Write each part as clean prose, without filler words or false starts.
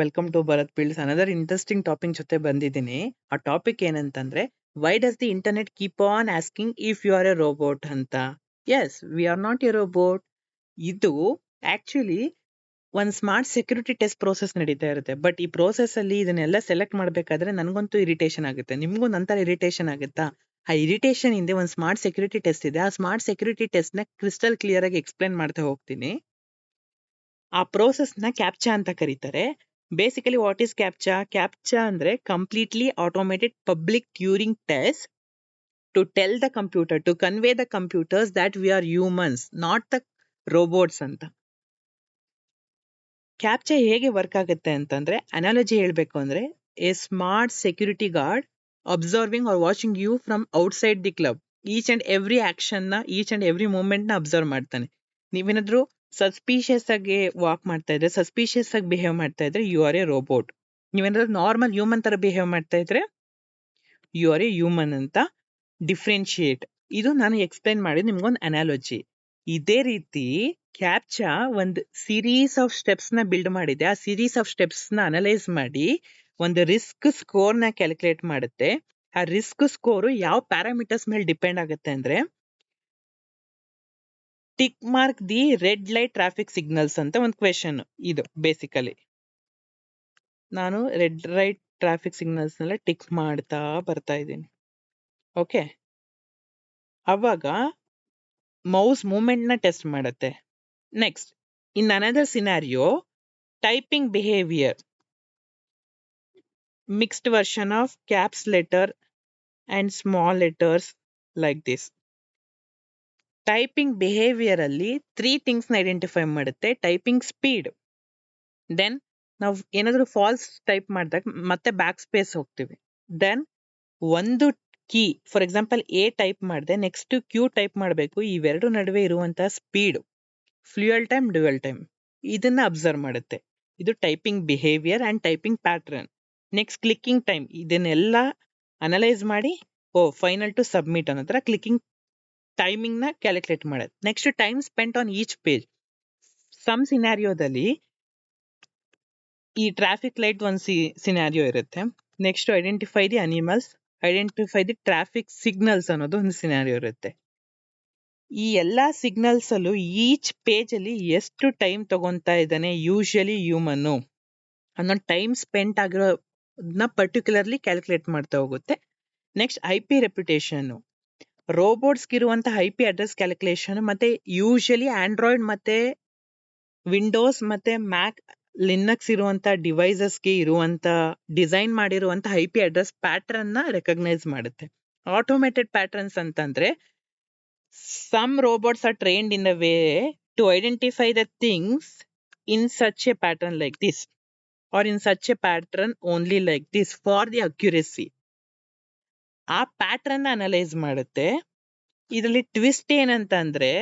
Welcome to Bharat builds another interesting topic ಜೊತೆ ಬಂದಿದ್ದೀನಿ. ಆ ಟಾಪಿಕ್ ಏನಂತಂದ್ರೆ why does the internet keep on asking if you are a robot ಅಂತ. Yes, we are not a robot. ಇದು actually ಒಂದು smart security test process ನಡೀತಾ ಇರುತ್ತೆ. But ಈ ಪ್ರೋಸೆಸ್ ಅಲ್ಲಿ ಇದನ್ನೆಲ್ಲ ಸೆಲೆಕ್ಟ್ ಮಾಡಬೇಕಾದ್ರೆ ನನಗಂತೂ ಇರಿಟೇಷನ್ ಆಗುತ್ತೆ. ನಿಮ್ಗೂ ನಂತರ ಇರಿಟೇಷನ್ ಆಗುತ್ತಾ? ಆ ಇರಿಟೇಷನ್ ಹಿಂದೆ ಒಂದು ಸ್ಮಾರ್ಟ್ ಸೆಕ್ಯೂರಿಟಿ ಟೆಸ್ಟ್ ಇದೆ. ಆ ಸ್ಮಾರ್ಟ್ ಸೆಕ್ಯೂರಿಟಿ ಟೆಸ್ಟ್ ನ ಕ್ರಿಸ್ಟಲ್ ಕ್ಲಿಯರ್ ಆಗಿ ಎಕ್ಸ್ಪ್ಲೇನ್ ಮಾಡ್ತಾ ಹೋಗ್ತೀನಿ. ಆ ಪ್ರೋಸೆಸ್ ನ ಕ್ಯಾಪ್ಚಾ ಅಂತ ಕರೀತಾರೆ. Basically what is CAPTCHA? CAPTCHA ಅಂದ್ರೆ completely automated public Turing test to tell the computer, to convey the computers that we are humans, not the robots ಅಂತ. ಕ್ಯಾಪ್ಚಾ ಹೇಗೆ ವರ್ಕ್ ಆಗುತ್ತೆ ಅಂತಂದ್ರೆ, ಅನಾಲಜಿ ಹೇಳ್ಬೇಕು ಅಂದ್ರೆ, a smart security guard observing or watching you from outside the club. Each and every action ನ, each and every movement ನ observe ಮಾಡ್ತಾನೆ. ನೀವೇನಾದ್ರೂ ಸಸ್ಪಿಷಿಯಸ್ ಆಗಿ ವಾಕ್ ಮಾಡ್ತಾ ಇದ್ರೆ, ಸಸ್ಪಿಷಿಯಸ್ ಆಗಿ ಬಿಹೇವ್ ಮಾಡ್ತಾ ಇದ್ರೆ, ಯು ಆರ್ ಎ ರೋಬೋಟ್. ನೀವೇನಾದ್ರೂ ನಾರ್ಮಲ್ ಹ್ಯೂಮನ್ ತರ ಬಿಹೇವ್ ಮಾಡ್ತಾ ಇದ್ರೆ, ಯು ಆರ್ ಎ ಹ್ಯೂಮನ್ ಅಂತ ಡಿಫ್ರೆನ್ಶಿಯೇಟ್. ಇದು ನಾನು ಎಕ್ಸ್ಪ್ಲೈನ್ ಮಾಡಿದ ನಿಮ್ಗೊಂದು ಅನಾಲಜಿ. ಇದೇ ರೀತಿ ಕ್ಯಾಪ್ಚಾ ಒಂದು ಸೀರೀಸ್ ಆಫ್ ಸ್ಟೆಪ್ಸ್ ನ ಬಿಲ್ಡ್ ಮಾಡಿದೆ. ಆ ಸೀರೀಸ್ ಆಫ್ ಸ್ಟೆಪ್ಸ್ ನ ಅನಲೈಸ್ ಮಾಡಿ ಒಂದು ರಿಸ್ಕ್ ಸ್ಕೋರ್ ನ ಕ್ಯಾಲ್ಕುಲೇಟ್ ಮಾಡುತ್ತೆ. ಆ ರಿಸ್ಕ್ ಸ್ಕೋರ್ ಯಾವ ಪ್ಯಾರಾಮೀಟರ್ಸ್ ಮೇಲೆ ಡಿಪೆಂಡ್ ಆಗುತ್ತೆ ಅಂದ್ರೆ, tick mark the red light traffic signals ಅಂತ ಒಂದು ಕ್ವೆಶನ್. ಇದು ಬೇಸಿಕಲಿ ನಾನು ರೆಡ್ ಲೈಟ್ ಟ್ರಾಫಿಕ್ ಸಿಗ್ನಲ್ಸ್ ನೆಲ್ಲ ಟಿಕ್ ಮಾಡ್ತಾ ಬರ್ತಾ ಇದ್ದೀನಿ. ಓಕೆ, ಅವಾಗ ಮೌಸ್ ಮೂವ್ಮೆಂಟ್ ನ ಟೆಸ್ಟ್ ಮಾಡುತ್ತೆ. Next, in another scenario, typing behaviour, mixed version of caps letter and small letters like this. Typing behaviour ಅಲ್ಲಿ 3 ಥಿಂಗ್ಸ್ ನ ಐಡೆಂಟಿಫೈ ಮಾಡುತ್ತೆ. ಟೈಪಿಂಗ್ ಸ್ಪೀಡ್, ದೆನ್ ನಾವು ಏನಾದ್ರೂ ಫಾಲ್ಸ್ ಟೈಪ್ ಮಾಡಿದಾಗ ಮತ್ತೆ ಬ್ಯಾಕ್ ಸ್ಪೇಸ್ ಹೋಗ್ತೀವಿ. ದೆನ್ ಒಂದು key, for example a type ಮಾಡಿದೆ, ನೆಕ್ಸ್ಟ್ ಕ್ಯೂ ಟೈಪ್ ಮಾಡಬೇಕು, ಇವೆರಡು ನಡುವೆ ಇರುವಂತಹ speed, fuel time, dual time, ಇದನ್ನ ಅಬ್ಸರ್ವ್ ಮಾಡುತ್ತೆ. ಇದು typing behaviour and typing pattern. Next clicking time, ಇದನ್ನೆಲ್ಲ ಅನಲೈಸ್ ಮಾಡಿ ಫೈನಲ್ ಟು ಸಬ್ಮಿಟ್ ಅನ್ನೋ ತರ ಕ್ಲಿಕ್ಕಿಂಗ್ ಟೈಮಿಂಗ್ ನ ಕ್ಯಾಲ್ಕುಲೇಟ್ ಮಾಡುತ್ತೆ. Next, time spent on each page. Some ಸಿನಾರಿಯೋದಲ್ಲಿ ಈ ಟ್ರಾಫಿಕ್ ಲೈಟ್ ಒಂದು ಸಿನಾರಿಯೋ ಇರುತ್ತೆ. Next, identify the animals, identify the traffic signals ಅನ್ನೋದು ಒಂದು ಸಿನಾರಿಯೋ ಇರುತ್ತೆ. ಈ ಎಲ್ಲಾ ಸಿಗ್ನಲ್ಸ್ ಅಲ್ಲೂ ಈಚ್ ಪೇಜ್ ಅಲ್ಲಿ ಎಷ್ಟು ಟೈಮ್ ತಗೊಂತಾ ಇದ್ದಾನೆ ಯೂಶಲಿ ಹ್ಯೂಮನ್ ಅನ್ನೋ ಟೈಮ್ ಸ್ಪೆಂಟ್ ಆಗಿರೋದನ್ನ ಪರ್ಟಿಕ್ಯುಲರ್ಲಿ ಕ್ಯಾಲ್ಕುಲೇಟ್ ಮಾಡ್ತಾ ಹೋಗುತ್ತೆ. ನೆಕ್ಸ್ಟ್, IP ರೆಪ್ಯುಟೇಷನ್, ರೋಬೋಟ್ಸ್ ಇರುವಂತಹ IP ಅಡ್ರೆಸ್ ಕ್ಯಾಲ್ಕುಲೇಷನ್, ಮತ್ತೆ ಯೂಶಲಿ ಆಂಡ್ರಾಯ್ಡ್ ಮತ್ತೆ ವಿಂಡೋಸ್ ಮತ್ತೆ ಮ್ಯಾಕ್ ಲಿನಕ್ಸ್ ಇರುವಂತ ಡಿವೈಸಸ್ಗೆ ಇರುವಂತ ಡಿಸೈನ್ ಮಾಡಿರುವಂತ IP ಅಡ್ರೆಸ್ ಪ್ಯಾಟರ್ನ್ ನ ರೆಕಗ್ನೈಸ್ ಮಾಡುತ್ತೆ. ಆಟೋಮೇಟೆಡ್ ಪ್ಯಾಟರ್ನ್ಸ್ ಅಂತಂದ್ರೆ, some robots are trained in a way to identify the things in such a pattern like this or in such a pattern only like this for the accuracy. ಆ pattern analyse ಮಾಡುತ್ತೆ. ಇದರಲ್ಲಿ twist ಏನಂತಂದ್ರೆ,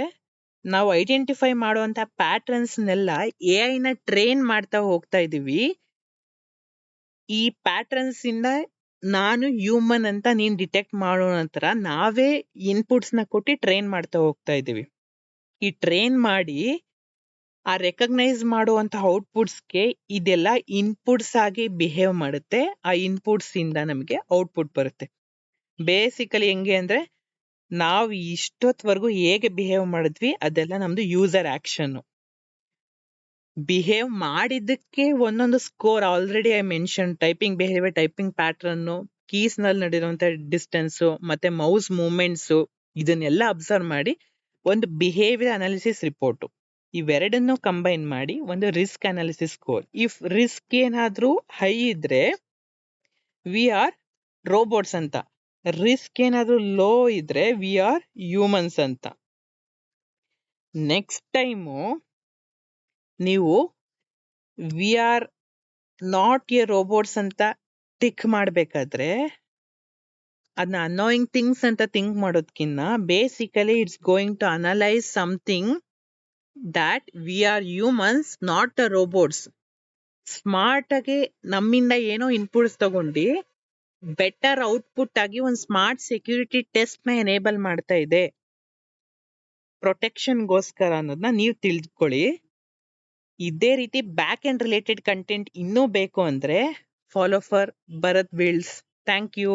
ನಾವು identify ಮಾಡುವಂತ patterns ನೆಲ್ಲ AI ನ train ಮಾಡ್ತಾ ಹೋಗ್ತಾ ಇದೀವಿ. ಈ ಪ್ಯಾಟರ್ನ್ಸ್ ಇಂದ ನಾನು ಹ್ಯೂಮನ್ ಅಂತ ನೀನ್ ಡಿಟೆಕ್ಟ್ ಮಾಡೋ ನಂತರ ನಾವೇ ಇನ್ಪುಟ್ಸ್ ನ ಕೊಟ್ಟು ಟ್ರೈನ್ ಮಾಡ್ತಾ ಹೋಗ್ತಾ ಇದೀವಿ. ಈ ಟ್ರೈನ್ ಮಾಡಿ ಆ ರೆಕಗ್ನೈಸ್ ಮಾಡುವಂತ ಔಟ್ಪುಟ್ಸ್ಗೆ ಇದೆಲ್ಲ ಇನ್ಪುಟ್ಸ್ ಆಗಿ ಬಿಹೇವ್ ಮಾಡುತ್ತೆ. ಆ ಇನ್ಪುಟ್ಸ್ ಇಂದ ನಮಗೆ ಔಟ್ಪುಟ್ ಬರುತ್ತೆ. ಬೇಸಿಕಲಿ ಹೆಂಗೆ ಅಂದ್ರೆ, ನಾವು ಇಷ್ಟೊತ್ವರೆಗೂ ಹೇಗೆ ಬಿಹೇವ್ ಮಾಡಿದ್ವಿ ಅದೆಲ್ಲ ನಮ್ದು ಯೂಸರ್ ಆಕ್ಷನ್. ಬಿಹೇವ್ ಮಾಡಿದ್ದಕ್ಕೆ ಒಂದೊಂದು score already I mention. Typing behaviour, typing pattern, keys ನಲ್ಲಿ ನಡೆಯುವಂತ ಡಿಸ್ಟೆನ್ಸ್, ಮತ್ತೆ ಮೌಸ್ ಮೂವ್ಮೆಂಟ್ಸ್, ಇದನ್ನೆಲ್ಲ ಅಬ್ಸರ್ವ್ ಮಾಡಿ ಒಂದು ಬಿಹೇವಿಯರ್ ಅನಾಲಿಸಿಸ್ ರಿಪೋರ್ಟ್. ಇವೆರಡನ್ನು ಕಂಬೈನ್ ಮಾಡಿ ಒಂದು risk analysis score. If risk ಏನಾದ್ರೂ ಹೈ ಇದ್ರೆ ವಿ ಆರ್ ರೋಬೋಟ್ಸ್ ಅಂತ, ರಿಸ್ಕ್ ಏನಾದ್ರೂ ಲೋ ಇದ್ರೆ ವಿ ಆರ್ ಹ್ಯೂಮನ್ಸ್ ಅಂತ. ನೆಕ್ಸ್ಟ್ ಟೈಮು ನೀವು V are not A robots ಅಂತ ಟಿಕ್ ಮಾಡ್ಬೇಕಾದ್ರೆ ಅದನ್ನ ಅನ್ನೋಯಿಂಗ್ ಥಿಂಗ್ಸ್ ಅಂತ think ಮಾಡೋದ್ಕಿನ್ನ basically it's going to analyse something that we are humans, not the robots. Smart ಆಗಿ ನಮ್ಮಿಂದ ಏನೋ ಇನ್ಪುಟ್ಸ್ ತಗೊಂಡು ಬೆಟರ್ ಔಟ್ಪುಟ್ ಆಗಿ ಒಂದು ಸ್ಮಾರ್ಟ್ ಸೆಕ್ಯೂರಿಟಿ ಟೆಸ್ಟ್ ನ ಎನೇಬಲ್ ಮಾಡ್ತಾ ಇದೆ, ಪ್ರೊಟೆಕ್ಷನ್ ಗೋಸ್ಕರ ಅನ್ನೋದನ್ನ ನೀವು ತಿಳ್ಕೊಳ್ಳಿ. ಇದೇ ರೀತಿ ಬ್ಯಾಕ್ ಎಂಡ್ ರಿಲೇಟೆಡ್ ಕಂಟೆಂಟ್ ಇನ್ನೂ ಬೇಕು ಅಂದ್ರೆ follow for Bharat builds. Thank you.